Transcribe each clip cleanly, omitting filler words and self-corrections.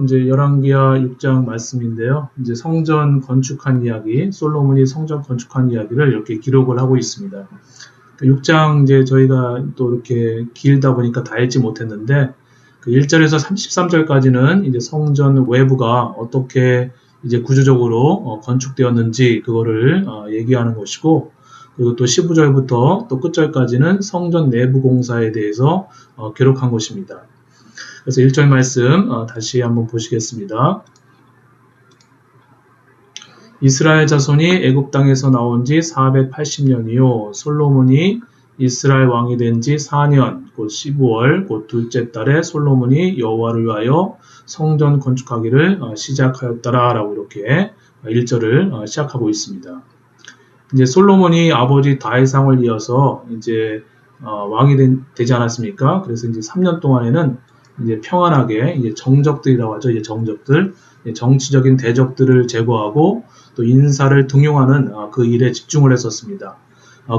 이제 열왕기하 6장 말씀인데요. 이제 성전 건축한 이야기, 솔로몬이 성전 건축한 이야기를 이렇게 기록을 하고 있습니다. 6장 이제 저희가 또 이렇게 길다 보니까 다 읽지 못했는데, 그 1절에서 33절까지는 이제 성전 외부가 어떻게 이제 구조적으로 건축되었는지 그거를 얘기하는 것이고, 그리고 또 15절부터 또 끝절까지는 성전 내부 공사에 대해서 기록한 것입니다. 그래서 1절 말씀 다시 한번 보시겠습니다. 이스라엘 자손이 애굽 땅에서 나온 지 480년이요 솔로몬이 이스라엘 왕이 된 지 4년 곧 15월 곧 둘째 달에 솔로몬이 여호와를 위하여 성전 건축하기를 시작하였더라라고 이렇게 1절을 시작하고 있습니다. 이제 솔로몬이 아버지 다윗왕을 이어서 이제 왕이 되지 않았습니까? 그래서 이제 3년 동안에는 이제 평안하게 이제 정적들이라고 하죠. 이제 정적들, 정치적인 대적들을 제거하고 또 인사를 등용하는 그 일에 집중을 했었습니다.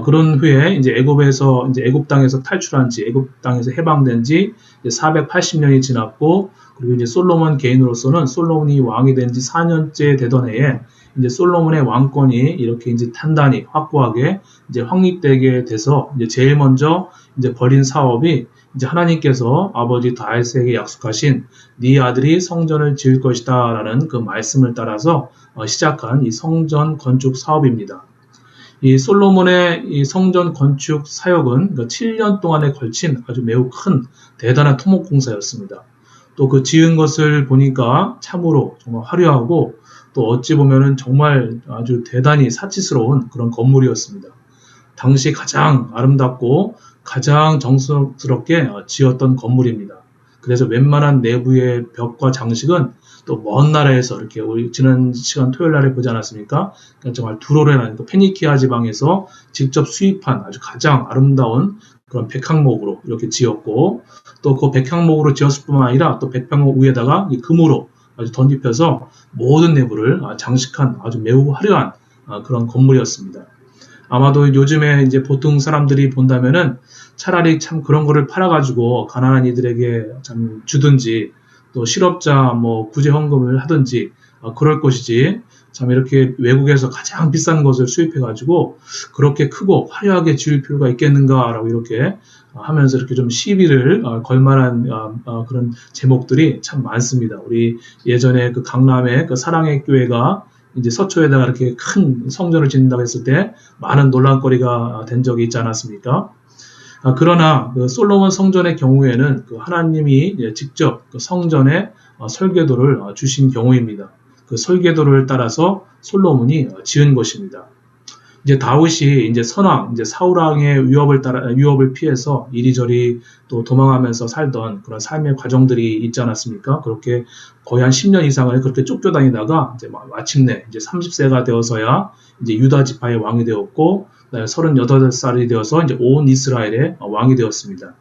그런 후에 이제 애굽 땅에서 탈출한 지, 애굽 땅에서 해방된 지 480년이 지났고, 그리고 이제 솔로몬 개인으로서는 솔로몬이 왕이 된 지 4년째 되던 해에 이제 솔로몬의 왕권이 이렇게 이제 단단히 확고하게 이제 확립되게 돼서 이제 제일 먼저 이제 벌인 사업이 이제 하나님께서 아버지 다윗에게 약속하신 네 아들이 성전을 지을 것이다라는 그 말씀을 따라서 시작한 이 성전 건축 사업입니다. 이 솔로몬의 이 성전 건축 사역은 7년 동안에 걸친 아주 매우 큰 대단한 토목 공사였습니다. 또 그 지은 것을 보니까 참으로 정말 화려하고 또 어찌 보면은 정말 아주 대단히 사치스러운 그런 건물이었습니다. 당시 가장 아름답고 가장 정성스럽게 지었던 건물입니다. 그래서 웬만한 내부의 벽과 장식은 또 먼 나라에서 이렇게 우리 지난 시간 토요일 날에 보지 않았습니까? 그러니까 정말 두로레라는 그 페니키아 지방에서 직접 수입한 아주 가장 아름다운 그런 백향목으로 이렇게 지었고, 또 그 백향목으로 지었을 뿐만 아니라 또 백향목 위에다가 이 금으로 아주 덧입혀서 모든 내부를 장식한 아주 매우 화려한 그런 건물이었습니다. 아마도 요즘에 이제 보통 사람들이 본다면은 차라리 참 그런 거를 팔아가지고 가난한 이들에게 참 주든지 또 실업자 뭐 구제 헌금을 하든지 그럴 것이지, 참 이렇게 외국에서 가장 비싼 것을 수입해가지고 그렇게 크고 화려하게 지을 필요가 있겠는가라고 이렇게 하면서 이렇게 좀 시비를 걸 만한 그런 제목들이 참 많습니다. 우리 예전에 그 강남의 그 사랑의 교회가 이제 서초에다가 이렇게 큰 성전을 짓는다고 했을 때 많은 논란거리가 된 적이 있지 않았습니까? 그러나 그 솔로몬 성전의 경우에는 그 하나님이 직접 그 성전에 설계도를 주신 경우입니다. 그 설계도를 따라서 솔로몬이 지은 것입니다. 이제 다윗이 이제 선왕, 이제 사울왕의 위협을 피해서 이리저리 또 도망하면서 살던 그런 삶의 과정들이 있지 않았습니까? 그렇게 거의 한 10년 이상을 그렇게 쫓겨다니다가 이제 마침내 이제 30세가 되어서야 이제 유다 지파의 왕이 되었고, 38살이 되어서 이제 온 이스라엘의 왕이 되었습니다.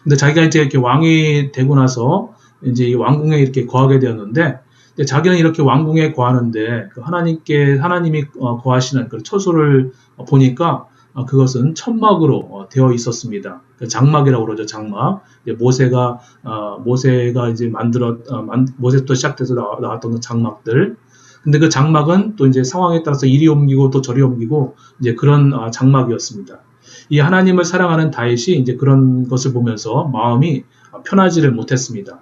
근데 자기가 이제 이렇게 왕이 되고 나서 이제 이 왕궁에 이렇게 거하게 되었는데, 자기는 이렇게 왕궁에 거하는데 그 하나님이 거하시는 그 처소를 보니까 그것은 천막으로 되어 있었습니다. 그 장막이라고 그러죠, 장막. 모세가 이제 모세부터 시작돼서 나왔던 그 장막들. 근데 그 장막은 또 이제 상황에 따라서 이리 옮기고 또 저리 옮기고 이제 그런 장막이었습니다. 이 하나님을 사랑하는 다윗이 이제 그런 것을 보면서 마음이 편하지를 못했습니다.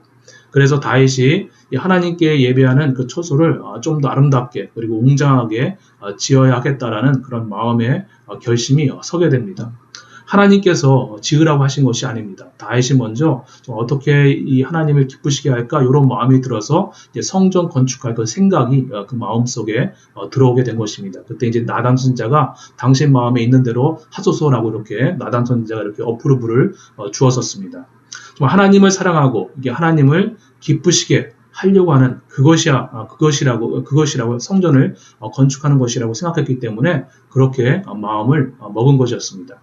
그래서 다윗이 하나님께 예배하는 그 처소를 좀 더 아름답게 그리고 웅장하게 지어야 하겠다라는 그런 마음의 결심이 서게 됩니다. 하나님께서 지으라고 하신 것이 아닙니다. 다윗이 먼저 어떻게 이 하나님을 기쁘시게 할까 이런 마음이 들어서 이제 성전 건축할 그 생각이 그 마음속에 들어오게 된 것입니다. 그때 이제 나단 선지자가 당신 마음에 있는 대로 하소서라고 이렇게 나단 선지자가 이렇게 어프로브를 주었었습니다. 하나님을 사랑하고 이게 하나님을 기쁘시게 하려고 하는 그것이라고 성전을 건축하는 것이라고 생각했기 때문에 그렇게 마음을 먹은 것이었습니다.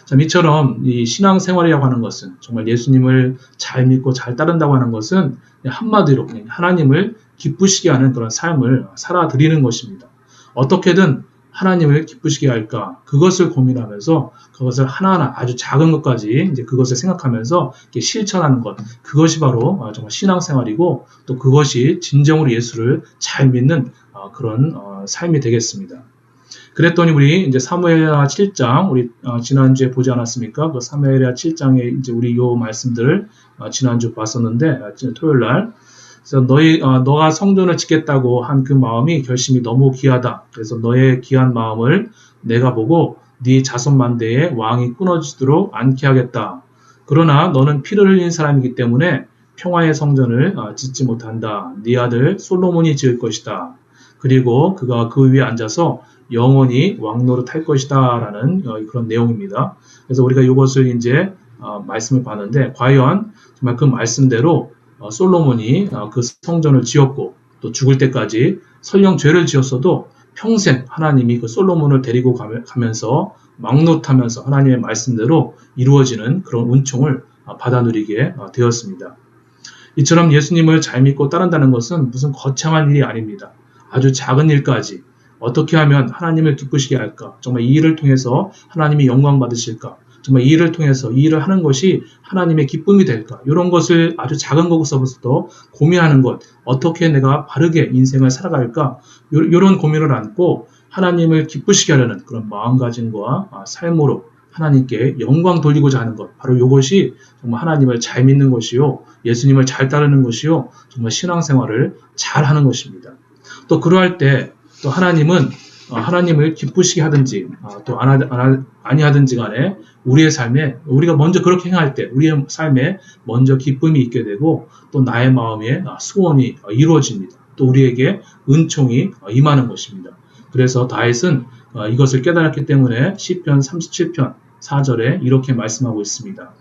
자, 이처럼 이 신앙생활이라고 하는 것은 정말 예수님을 잘 믿고 잘 따른다고 하는 것은 한마디로 하나님을 기쁘시게 하는 그런 삶을 살아드리는 것입니다. 어떻게든 하나님을 기쁘시게 할까? 그것을 고민하면서 그것을 하나하나 아주 작은 것까지 이제 그것을 생각하면서 이렇게 실천하는 것. 그것이 바로 정말 신앙생활이고 또 그것이 진정으로 예수를 잘 믿는 그런 삶이 되겠습니다. 그랬더니 우리 이제 사무엘하 7장 우리 지난주에 보지 않았습니까? 그 사무엘하 7장에 이제 우리 요 말씀들을 지난주 봤었는데 토요일 날 그래서 너가 성전을 짓겠다고 한 그 마음이 결심이 너무 귀하다. 그래서 너의 귀한 마음을 내가 보고 네 자손 만대에 왕이 끊어지도록 않게 하겠다. 그러나 너는 피를 흘린 사람이기 때문에 평화의 성전을 짓지 못한다. 네 아들 솔로몬이 지을 것이다. 그리고 그가 그 위에 앉아서 영원히 왕노릇 할 것이다. 라는 그런 내용입니다. 그래서 우리가 이것을 이제 말씀을 봤는데 과연 정말 그 말씀대로 솔로몬이 그 성전을 지었고 또 죽을 때까지 설령 죄를 지었어도 평생 하나님이 그 솔로몬을 데리고 가면서 막노릇하면서 하나님의 말씀대로 이루어지는 그런 은총을 받아 누리게 되었습니다. 이처럼 예수님을 잘 믿고 따른다는 것은 무슨 거창한 일이 아닙니다. 아주 작은 일까지 어떻게 하면 하나님을 기쁘시게 할까? 정말 이 일을 통해서 하나님이 영광 받으실까? 정말 이 일을 통해서 이 일을 하는 것이 하나님의 기쁨이 될까? 이런 것을 아주 작은 것부터 고민하는 것. 어떻게 내가 바르게 인생을 살아갈까? 이런 고민을 안고 하나님을 기쁘시게 하려는 그런 마음가짐과 삶으로 하나님께 영광 돌리고자 하는 것. 바로 이것이 정말 하나님을 잘 믿는 것이요. 예수님을 잘 따르는 것이요. 정말 신앙생활을 잘 하는 것입니다. 또 그러할 때 또 하나님은 하나님을 기쁘시게 하든지 또 아니하든지 간에 우리의 삶에 우리가 먼저 그렇게 행할 때 우리의 삶에 먼저 기쁨이 있게 되고 또 나의 마음에 소원이 이루어집니다. 또 우리에게 은총이 임하는 것입니다. 그래서 다윗은 이것을 깨달았기 때문에 시편 37편 4절에 이렇게 말씀하고 있습니다.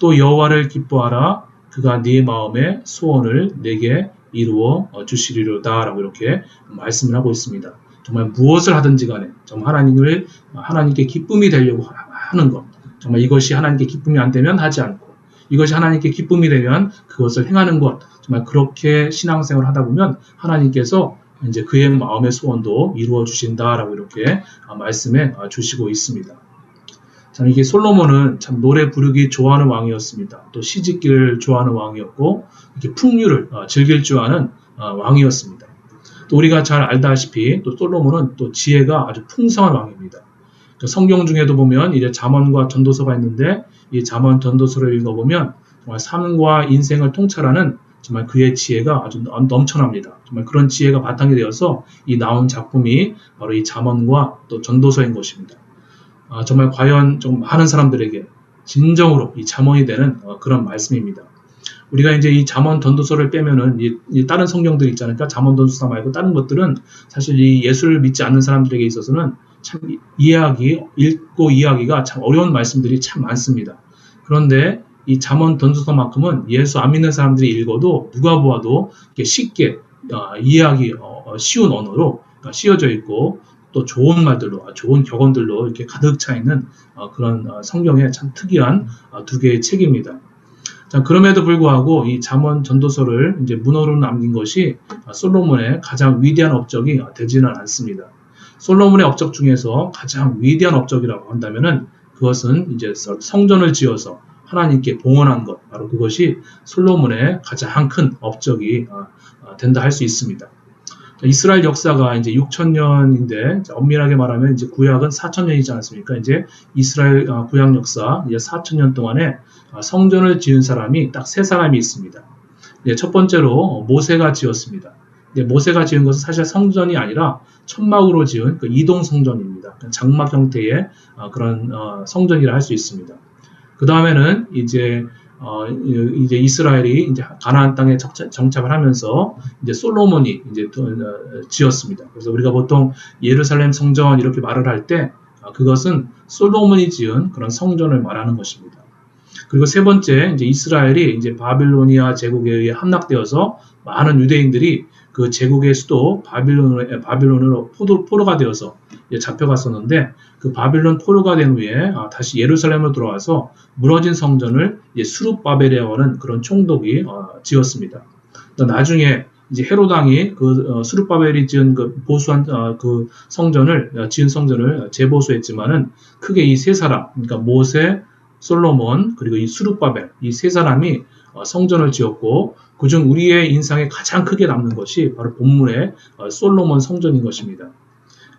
또 여호와를 기뻐하라 그가 네 마음의 소원을 내게 이루어 주시리로다 라고 이렇게 말씀을 하고 있습니다. 정말 무엇을 하든지 간에 정말 하나님께 기쁨이 되려고 하는 것. 정말 이것이 하나님께 기쁨이 안 되면 하지 않고 이것이 하나님께 기쁨이 되면 그것을 행하는 것. 정말 그렇게 신앙생활을 하다 보면 하나님께서 이제 그의 마음의 소원도 이루어 주신다라고 이렇게 말씀해 주시고 있습니다. 참 이게 솔로몬은 참 노래 부르기 좋아하는 왕이었습니다. 또 시집기를 좋아하는 왕이었고 이렇게 풍류를 즐길 줄 아는 왕이었습니다. 또 우리가 잘 알다시피 또 솔로몬은 또 지혜가 아주 풍성한 왕입니다. 성경 중에도 보면 이제 잠언과 전도서가 있는데 이 잠언 전도서를 읽어보면 정말 삶과 인생을 통찰하는 정말 그의 지혜가 아주 넘쳐납니다. 정말 그런 지혜가 바탕이 되어서 이 나온 작품이 바로 이 잠언과 또 전도서인 것입니다. 정말 과연 좀 많은 사람들에게 진정으로 이 잠언이 되는 그런 말씀입니다. 우리가 이제 이 잠언 전도서를 빼면은 이 다른 성경들 있잖아요. 잠언 전도서 말고 다른 것들은 사실 이 예수를 믿지 않는 사람들에게 있어서는 참 읽고 이해하기가 참 어려운 말씀들이 참 많습니다. 그런데 이 잠언 전도서만큼은 예수 안 믿는 사람들이 읽어도 누가 보아도 쉽게 이해하기 쉬운 언어로 씌워져 있고 또 좋은 말들로, 좋은 격언들로 이렇게 가득 차 있는 그런 성경의 참 특이한 두 개의 책입니다. 자, 그럼에도 불구하고 이 잠언 전도서를 이제 문어로 남긴 것이 솔로몬의 가장 위대한 업적이 되지는 않습니다. 솔로몬의 업적 중에서 가장 위대한 업적이라고 한다면은 그것은 이제 성전을 지어서 하나님께 봉헌한 것, 바로 그것이 솔로몬의 가장 큰 업적이 된다 할 수 있습니다. 이스라엘 역사가 이제 6,000년인데 엄밀하게 말하면 이제 구약은 4,000년이지 않습니까? 이제 이스라엘 구약 역사 이제 4,000년 동안에 성전을 지은 사람이 딱 세 사람이 있습니다. 첫 번째로 모세가 지었습니다. 모세가 지은 것은 사실 성전이 아니라 천막으로 지은 그 이동 성전입니다. 장막 형태의 그런 성전이라 할 수 있습니다. 그 다음에는 이제 이스라엘이 이제 가나안 땅에 정착을 하면서 이제 솔로몬이 이제 지었습니다. 그래서 우리가 보통 예루살렘 성전 이렇게 말을 할 때 그것은 솔로몬이 지은 그런 성전을 말하는 것입니다. 그리고 세 번째 이제 이스라엘이 이제 바빌로니아 제국에 의해 함락되어서 많은 유대인들이 그 제국의 수도 바빌론으로 포로가 되어서 잡혀갔었는데 그 바빌론 포로가 된 후에 다시 예루살렘으로 돌아와서 무너진 성전을 수룹바벨이라고 하는 그런 총독이 지었습니다. 또 나중에 이제 헤롯 왕이 수르바벨이 지은 그 보수한 그 성전을 지은 성전을 재보수했지만은 크게 이 세 사람, 그러니까 모세, 솔로몬 그리고 이 수르바벨 이 세 사람이 성전을 지었고 그중 우리의 인상에 가장 크게 남는 것이 바로 본문의 솔로몬 성전인 것입니다.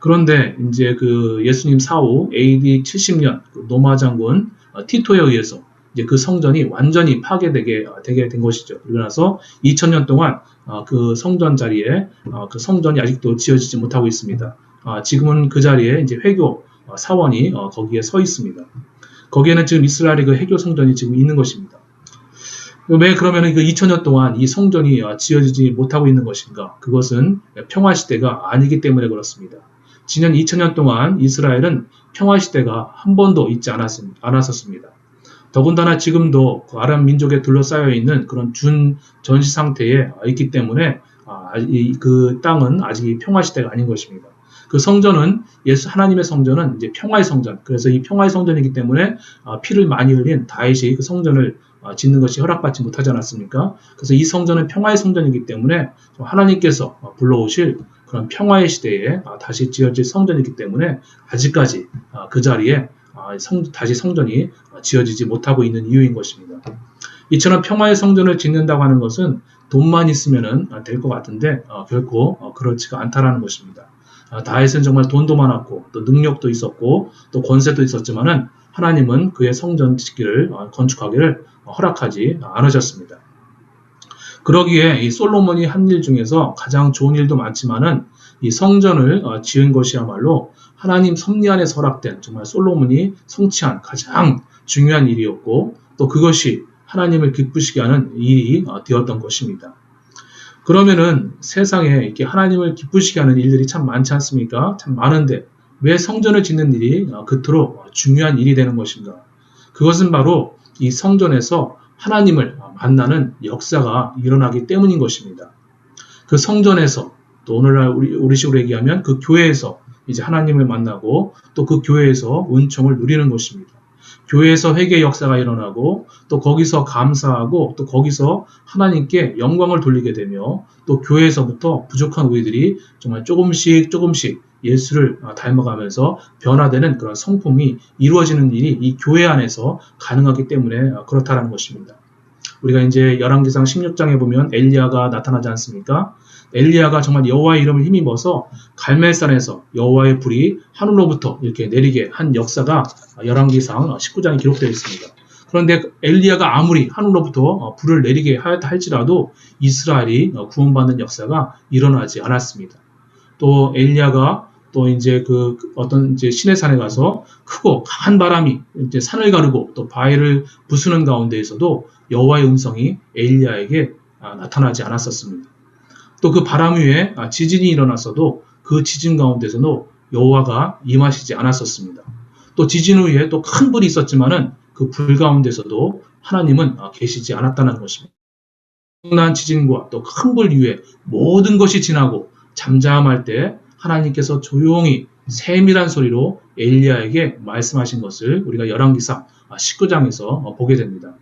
그런데 이제 그 예수님 사후 AD 70년 그 로마 장군 티토에 의해서 이제 그 성전이 완전히 파괴되게 된 것이죠. 그리고 나서 2000년 동안 그 성전 자리에 그 성전이 아직도 지어지지 못하고 있습니다. 지금은 그 자리에 이제 회교 사원이 거기에 서 있습니다. 거기에는 지금 이스라엘의 그 회교 성전이 지금 있는 것입니다. 왜 그러면 그 2000년 동안 이 성전이 지어지지 못하고 있는 것인가? 그것은 평화 시대가 아니기 때문에 그렇습니다. 지난 2000년 동안 이스라엘은 평화 시대가 한 번도 있지 않았었습니다. 더군다나 지금도 그 아랍 민족에 둘러싸여 있는 그런 전시 상태에 있기 때문에 그 땅은 아직 평화 시대가 아닌 것입니다. 그 성전은 하나님의 성전은 이제 평화의 성전. 그래서 이 평화의 성전이기 때문에 피를 많이 흘린 다윗이 그 성전을 짓는 것이 허락받지 못하지 않았습니까? 그래서 이 성전은 평화의 성전이기 때문에 하나님께서 불러오실 그런 평화의 시대에 다시 지어질 성전이기 때문에 아직까지 그 자리에 다시 성전이 지어지지 못하고 있는 이유인 것입니다. 이처럼 평화의 성전을 짓는다고 하는 것은 돈만 있으면 될 것 같은데 결코 그렇지가 않다라는 것입니다. 다윗은 정말 돈도 많았고 또 능력도 있었고 또 권세도 있었지만은 하나님은 그의 성전 짓기를 건축하기를 허락하지 않으셨습니다. 그러기에 이 솔로몬이 한 일 중에서 가장 좋은 일도 많지만은 이 성전을 지은 것이야말로 하나님 섭리 안에서 허락된 정말 솔로몬이 성취한 가장 중요한 일이었고 또 그것이 하나님을 기쁘시게 하는 일이 되었던 것입니다. 그러면은 세상에 이렇게 하나님을 기쁘시게 하는 일들이 참 많지 않습니까? 참 많은데 왜 성전을 짓는 일이 그토록 중요한 일이 되는 것인가? 그것은 바로 이 성전에서 하나님을 만나는 역사가 일어나기 때문인 것입니다. 그 성전에서 또 오늘날 우리식으로 얘기하면 그 교회에서 이제 하나님을 만나고 또 그 교회에서 은총을 누리는 것입니다. 교회에서 회개의 역사가 일어나고 또 거기서 감사하고 또 거기서 하나님께 영광을 돌리게 되며 또 교회에서부터 부족한 우리들이 정말 조금씩 예수를 닮아가면서 변화되는 그런 성품이 이루어지는 일이 이 교회 안에서 가능하기 때문에 그렇다라는 것입니다. 우리가 이제 열왕기상 16장에 보면 엘리야가 나타나지 않습니까? 엘리야가 정말 여호와의 이름을 힘입어서 갈멜산에서 여호와의 불이 하늘로부터 이렇게 내리게 한 역사가 열왕기상 19장에 기록되어 있습니다. 그런데 엘리야가 아무리 하늘로부터 불을 내리게 하였다 할지라도 이스라엘이 구원받는 역사가 일어나지 않았습니다. 또 엘리야가 또 이제 어떤 이제 시내 산에 가서 크고 강한 바람이 이제 산을 가르고 또 바위를 부수는 가운데에서도 여호와의 음성이 엘리야에게 나타나지 않았었습니다. 또 그 바람 위에 지진이 일어났어도 그 지진 가운데서도 여호와가 임하시지 않았었습니다. 또 지진 후에 또 큰 불이 있었지만은 그 불 가운데서도 하나님은 계시지 않았다는 것입니다. 엄청난 지진과 또 큰 불 위에 모든 것이 지나고 잠잠할 때 하나님께서 조용히 세밀한 소리로 엘리야에게 말씀하신 것을 우리가 열왕기상 19장에서 보게 됩니다.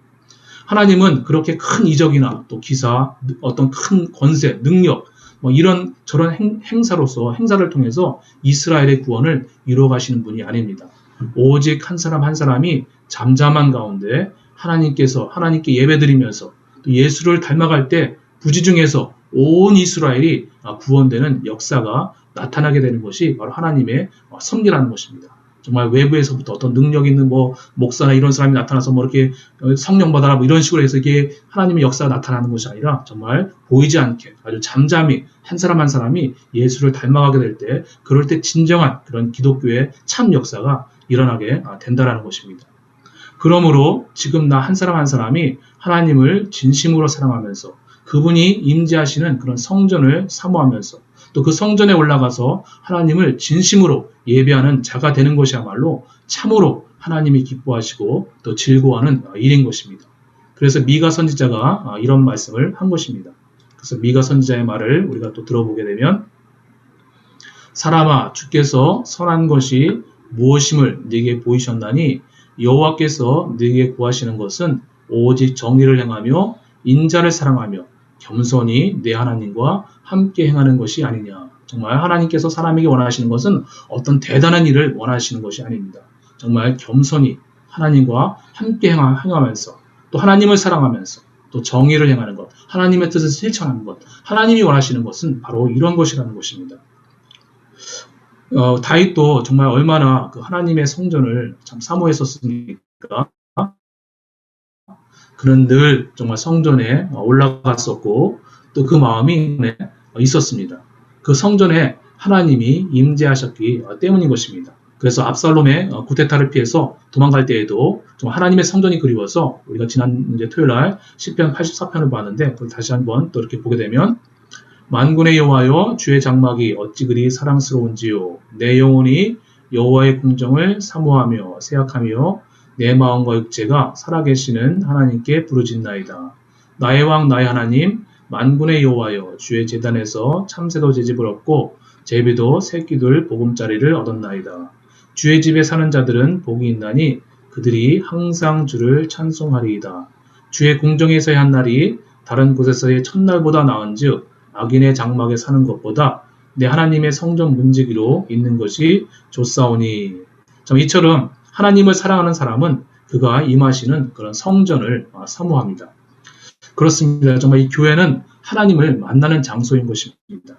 하나님은 그렇게 큰 이적이나 또 기사, 어떤 큰 권세, 능력, 이런 저런 행사를 통해서 이스라엘의 구원을 이루어 가시는 분이 아닙니다. 오직 한 사람 한 사람이 잠잠한 가운데 하나님께 예배드리면서 또 예수를 닮아갈 때 부지중에서 온 이스라엘이 구원되는 역사가 나타나게 되는 것이 바로 하나님의 섭리라는 것입니다. 정말 외부에서부터 어떤 능력 있는 목사나 이런 사람이 나타나서 이렇게 성령 받아라 이런 식으로 해서 이게 하나님의 역사가 나타나는 것이 아니라 정말 보이지 않게 아주 잠잠히 한 사람 한 사람이 예수를 닮아가게 될 때 그럴 때 진정한 그런 기독교의 참 역사가 일어나게 된다라는 것입니다. 그러므로 지금 나 한 사람 한 사람이 하나님을 진심으로 사랑하면서 그분이 임재하시는 그런 성전을 사모하면서 또 그 성전에 올라가서 하나님을 진심으로 예배하는 자가 되는 것이야말로 참으로 하나님이 기뻐하시고 또 즐거워하는 일인 것입니다. 그래서 미가 선지자가 이런 말씀을 한 것입니다. 그래서 미가 선지자의 말을 우리가 또 들어보게 되면 사람아 주께서 선한 것이 무엇임을 네게 보이셨나니 여호와께서 네게 구하시는 것은 오직 정의를 행하며 인자를 사랑하며 겸손히 내 하나님과 함께 행하는 것이 아니냐. 정말 하나님께서 사람에게 원하시는 것은 어떤 대단한 일을 원하시는 것이 아닙니다. 정말 겸손히 하나님과 함께 행하면서 또 하나님을 사랑하면서 또 정의를 행하는 것, 하나님의 뜻을 실천하는 것, 하나님이 원하시는 것은 바로 이런 것이라는 것입니다. 다윗도 정말 얼마나 그 하나님의 성전을 참 사모했었습니까? 그는 늘 정말 성전에 올라갔었고 또 그 마음이 있었습니다. 그 성전에 하나님이 임재하셨기 때문인 것입니다. 그래서 압살롬의 쿠데타를 피해서 도망갈 때에도 좀 하나님의 성전이 그리워서 우리가 지난 토요일 날 시편 84편을 봤는데 그걸 다시 한번 또 이렇게 보게 되면 만군의 여호와여 주의 장막이 어찌 그리 사랑스러운지요 내 영혼이 여호와의 궁정을 사모하며 생각하며 내 마음과 육체가 살아계시는 하나님께 부르짖나이다. 나의 왕 나의 하나님 만군의 여호와여 주의 제단에서 참새도 제집을 얻고 제비도 새끼들 보금자리를 얻었나이다. 주의 집에 사는 자들은 복이 있나니 그들이 항상 주를 찬송하리이다. 주의 궁정에서의 한 날이 다른 곳에서의 첫날보다 나은즉 악인의 장막에 사는 것보다 내 하나님의 성전 문지기로 있는 것이 좋사오니. 이처럼 하나님을 사랑하는 사람은 그가 임하시는 그런 성전을 사모합니다. 그렇습니다. 정말 이 교회는 하나님을 만나는 장소인 것입니다.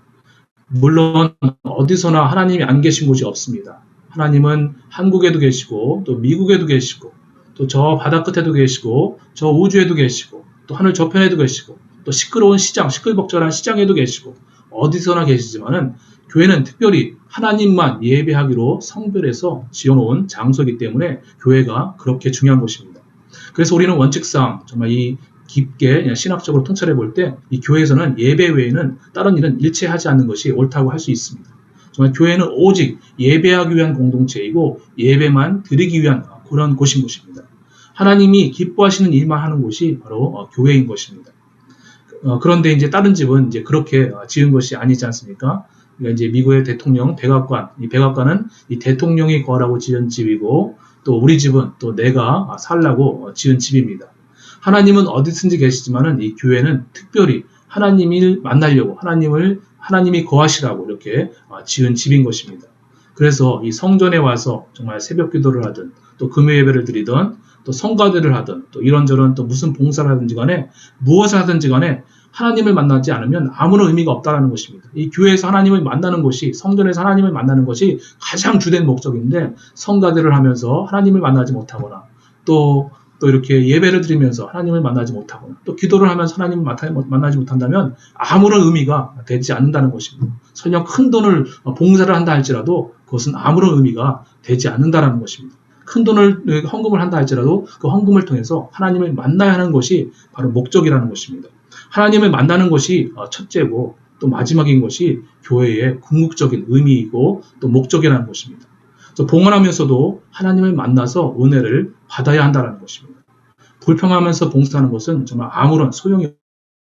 물론 어디서나 하나님이 안 계신 곳이 없습니다. 하나님은 한국에도 계시고 또 미국에도 계시고 또 저 바다 끝에도 계시고 저 우주에도 계시고 또 하늘 저편에도 계시고 또 시끄러운 시장, 시끌벅적한 시장에도 계시고 어디서나 계시지만은 교회는 특별히 하나님만 예배하기로 성별해서 지어놓은 장소이기 때문에 교회가 그렇게 중요한 것입니다. 그래서 우리는 원칙상 정말 이 깊게 신학적으로 통찰해 볼 때 이 교회에서는 예배 외에는 다른 일은 일체하지 않는 것이 옳다고 할 수 있습니다. 정말 교회는 오직 예배하기 위한 공동체이고 예배만 드리기 위한 그런 곳인 것입니다. 하나님이 기뻐하시는 일만 하는 곳이 바로 교회인 것입니다. 그런데 이제 다른 집은 이제 그렇게 지은 것이 아니지 않습니까? 그러니까 이제 미국의 대통령 백악관, 이 백악관은 이 대통령이 거하라고 지은 집이고 또 우리 집은 또 내가 살라고 지은 집입니다. 하나님은 어디든지 계시지만은 이 교회는 특별히 하나님을 만나려고 하나님이 거하시라고 이렇게 지은 집인 것입니다. 그래서 이 성전에 와서 정말 새벽 기도를 하든 또 금요 예배를 드리든 또 성가대를 하든 또 이런저런 또 무슨 봉사를 하든지 간에 무엇을 하든지 간에 하나님을 만나지 않으면 아무런 의미가 없다는 것입니다. 이 교회에서 하나님을 만나는 것이 성전에서 하나님을 만나는 것이 가장 주된 목적인데 성가대를 하면서 하나님을 만나지 못하거나 또 이렇게 예배를 드리면서 하나님을 만나지 못하거나 또 기도를 하면서 하나님을 만나지 못한다면 아무런 의미가 되지 않는다는 것입니다. 설령 큰 돈을 봉사를 한다 할지라도 그것은 아무런 의미가 되지 않는다는 것입니다. 큰 돈을 헌금을 한다 할지라도 그 헌금을 통해서 하나님을 만나야 하는 것이 바로 목적이라는 것입니다. 하나님을 만나는 것이 첫째고 또 마지막인 것이 교회의 궁극적인 의미이고 또 목적이라는 것입니다. 봉헌하면서도 하나님을 만나서 은혜를 받아야 한다는 것입니다. 불평하면서 봉사하는 것은 정말 아무런 소용이 없습니다.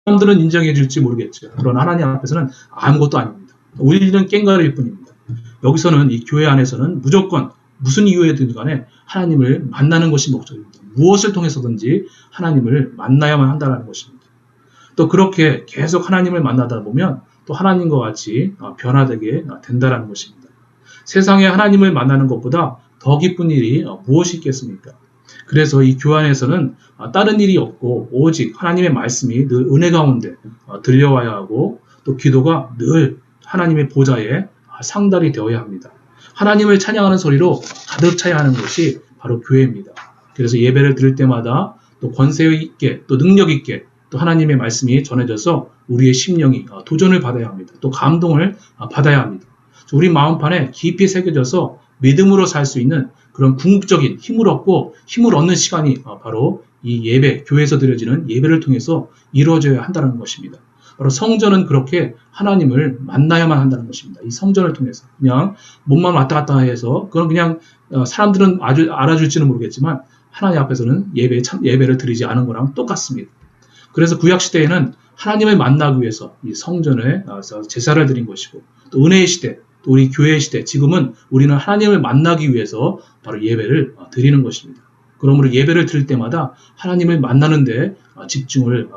사람들은 인정해 줄지 모르겠죠. 그러나 하나님 앞에서는 아무것도 아닙니다. 우리는 깽가리일 뿐입니다. 여기서는 이 교회 안에서는 무조건 무슨 이유에든 간에 하나님을 만나는 것이 목적입니다. 무엇을 통해서든지 하나님을 만나야만 한다는 것입니다. 또 그렇게 계속 하나님을 만나다 보면 또 하나님과 같이 변화되게 된다는 것입니다. 세상에 하나님을 만나는 것보다 더 기쁜 일이 무엇이 있겠습니까? 그래서 이 교회 안에서는 다른 일이 없고 오직 하나님의 말씀이 늘 은혜 가운데 들려와야 하고 또 기도가 늘 하나님의 보좌에 상달이 되어야 합니다. 하나님을 찬양하는 소리로 가득 차야 하는 것이 바로 교회입니다. 그래서 예배를 드릴 때마다 또 권세 있게 또 능력 있게 또 하나님의 말씀이 전해져서 우리의 심령이 도전을 받아야 합니다. 또 감동을 받아야 합니다. 우리 마음판에 깊이 새겨져서 믿음으로 살 수 있는 그런 궁극적인 힘을 얻고 힘을 얻는 시간이 바로 이 예배, 교회에서 드려지는 예배를 통해서 이루어져야 한다는 것입니다. 바로 성전은 그렇게 하나님을 만나야만 한다는 것입니다. 이 성전을 통해서 그냥 몸만 왔다 갔다 해서 그건 그냥 사람들은 아주 알아줄지는 모르겠지만 하나님 앞에서는 예배를 드리지 않은 거랑 똑같습니다. 그래서 구약시대에는 하나님을 만나기 위해서 이 성전에 나와서 제사를 드린 것이고 또 은혜의 시대, 또 우리 교회의 시대, 지금은 우리는 하나님을 만나기 위해서 바로 예배를 드리는 것입니다. 그러므로 예배를 드릴 때마다 하나님을 만나는데 집중을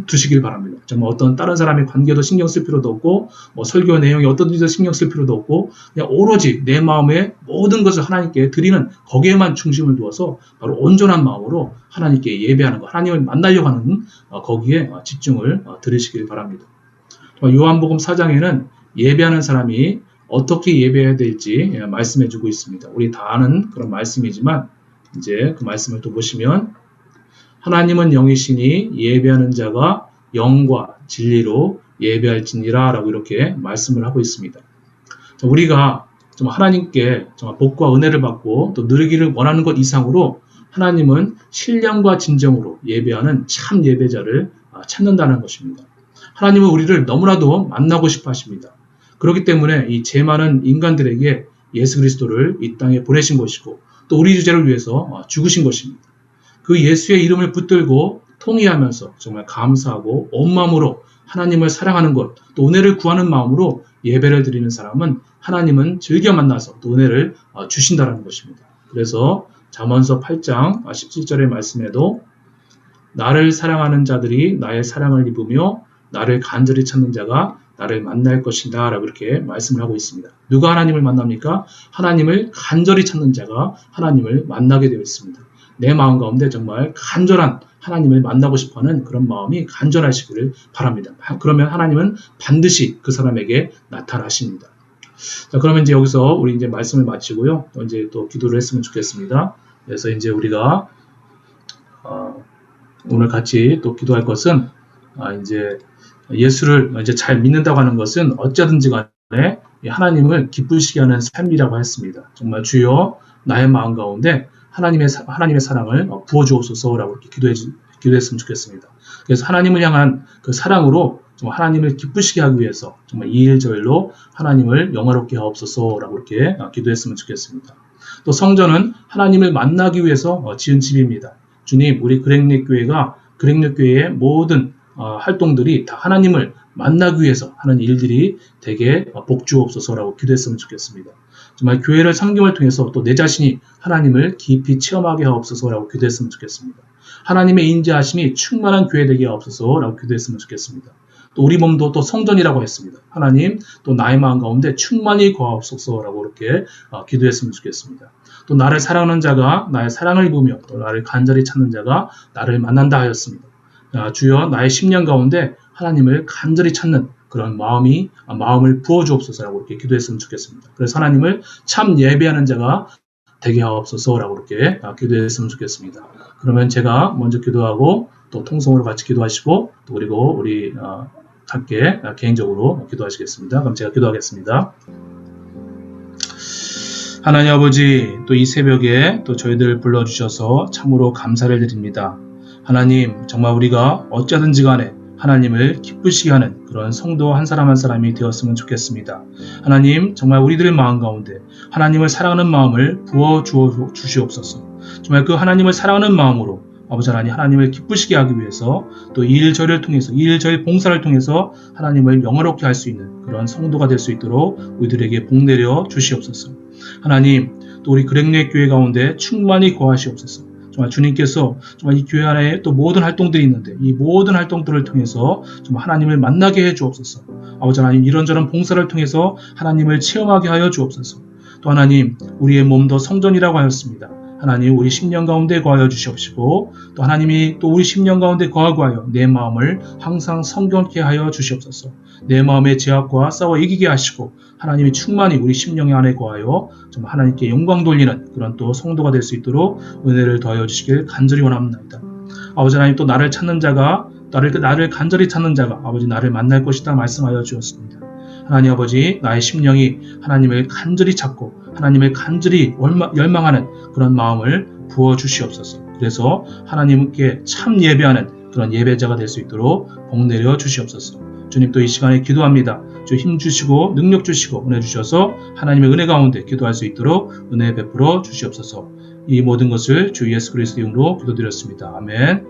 두시길 바랍니다. 정말 어떤 다른 사람의 관계도 신경 쓸 필요도 없고 설교 내용이 어떤지도 신경 쓸 필요도 없고 그냥 오로지 내 마음의 모든 것을 하나님께 드리는 거기에만 중심을 두어서 바로 온전한 마음으로 하나님께 예배하는 것, 하나님을 만나려고 하는 거기에 집중을 들으시길 바랍니다. 요한복음 4장에는 예배하는 사람이 어떻게 예배해야 될지 말씀해 주고 있습니다. 우리 다 아는 그런 말씀이지만 이제 그 말씀을 또 보시면 하나님은 영이시니 예배하는 자가 영과 진리로 예배할지니라 라고 이렇게 말씀을 하고 있습니다. 우리가 하나님께 복과 은혜를 받고 또 누리기를 원하는 것 이상으로 하나님은 신령과 진정으로 예배하는 참 예배자를 찾는다는 것입니다. 하나님은 우리를 너무나도 만나고 싶어 하십니다. 그렇기 때문에 이 죄 많은 인간들에게 예수 그리스도를 이 땅에 보내신 것이고 또 우리 죄를 위해서 죽으신 것입니다. 그 예수의 이름을 붙들고 통회하면서 정말 감사하고 온 마음으로 하나님을 사랑하는 것, 또 은혜를 구하는 마음으로 예배를 드리는 사람은 하나님은 즐겨 만나서 또 은혜를 주신다는 것입니다. 그래서 잠언서 8장 17절의 말씀에도 나를 사랑하는 자들이 나의 사랑을 입으며 나를 간절히 찾는 자가 나를 만날 것이다 라고 이렇게 말씀을 하고 있습니다. 누가 하나님을 만납니까? 하나님을 간절히 찾는 자가 하나님을 만나게 되어 있습니다. 내 마음 가운데 정말 간절한 하나님을 만나고 싶어하는 그런 마음이 간절하시기를 바랍니다. 그러면 하나님은 반드시 그 사람에게 나타나십니다. 자, 그러면 이제 여기서 우리 이제 말씀을 마치고요. 또 이제 또 기도를 했으면 좋겠습니다. 그래서 이제 우리가 오늘 같이 또 기도할 것은 이제 예수를 이제 잘 믿는다고 하는 것은 어쩌든지 간에 하나님을 기쁘시게 하는 삶이라고 했습니다. 정말 주여 나의 마음 가운데 하나님의 사랑을 부어주옵소서라고 이렇게 기도했으면 좋겠습니다. 그래서 하나님을 향한 그 사랑으로 정말 하나님을 기쁘시게 하기 위해서 정말 이일저일로 하나님을 영화롭게 하옵소서라고 이렇게 기도했으면 좋겠습니다. 또 성전은 하나님을 만나기 위해서 지은 집입니다. 주님, 우리 그랭릭교회의 모든 활동들이 다 하나님을 만나기 위해서 하는 일들이 되게 복주옵소서라고 기도했으면 좋겠습니다. 정말 교회를 섬김을 통해서 또 내 자신이 하나님을 깊이 체험하게 하옵소서라고 기도했으면 좋겠습니다. 하나님의 인자하심이 충만한 교회 되게 하옵소서라고 기도했으면 좋겠습니다. 또 우리 몸도 또 성전이라고 했습니다. 하나님 또 나의 마음 가운데 충만히 거하옵소서라고 이렇게 기도했으면 좋겠습니다. 또 나를 사랑하는 자가 나의 사랑을 입으며 또 나를 간절히 찾는 자가 나를 만난다 하였습니다. 주여 나의 심령 가운데 하나님을 간절히 찾는 그런 마음을 부어주옵소서라고 이렇게 기도했으면 좋겠습니다. 그래서 하나님을 참 예배하는 자가 되게 하옵소서라고 이렇게 기도했으면 좋겠습니다. 그러면 제가 먼저 기도하고 또 통성으로 같이 기도하시고 또 그리고 우리 함께 개인적으로 기도하시겠습니다. 그럼 제가 기도하겠습니다. 하나님 아버지, 또 이 새벽에 또 저희들 불러주셔서 참으로 감사를 드립니다. 하나님, 정말 우리가 어쩌든지 간에 하나님을 기쁘시게 하는 그런 성도 한 사람 한 사람이 되었으면 좋겠습니다. 하나님, 정말 우리들의 마음 가운데 하나님을 사랑하는 마음을 부어 주시옵소서. 정말 그 하나님을 사랑하는 마음으로 아버지 하나님, 하나님을 기쁘시게 하기 위해서 또 이일저일을 통해서, 이일저일 봉사를 통해서 하나님을 영화롭게 할 수 있는 그런 성도가 될 수 있도록 우리들에게 복 내려 주시옵소서. 하나님, 또 우리 그랭릭교회 가운데 충만히 거하시옵소서. 정말 주님께서 정말 이 교회 안에 또 모든 활동들이 있는데 이 모든 활동들을 통해서 정말 하나님을 만나게 해 주옵소서. 아버지 하나님, 이런저런 봉사를 통해서 하나님을 체험하게 하여 주옵소서. 또 하나님, 우리의 몸도 성전이라고 하였습니다. 하나님, 우리 심령 가운데 거하여 주시옵시고 또 하나님이 또 우리 심령 가운데 거하고 하여 내 마음을 항상 성결케 하여 주시옵소서. 내 마음의 죄악과 싸워 이기게 하시고 하나님이 충만히 우리 심령 안에 거하여 정말 하나님께 영광 돌리는 그런 또 성도가 될 수 있도록 은혜를 더하여 주시길 간절히 원합니다. 아버지 하나님, 또 나를 찾는 자가 나를 간절히 찾는 자가 아버지 나를 만날 것이다 말씀하여 주었습니다. 하나님 아버지, 나의 심령이 하나님을 간절히 찾고 하나님을 간절히 열망하는 그런 마음을 부어주시옵소서. 그래서 하나님께 참 예배하는 그런 예배자가 될 수 있도록 복 내려 주시옵소서. 주님, 또 이 시간에 기도합니다. 주 힘 주시고 능력 주시고 은혜 주셔서 하나님의 은혜 가운데 기도할 수 있도록 은혜 베풀어 주시옵소서. 이 모든 것을 주 예수 그리스도 이름으로 기도드렸습니다. 아멘.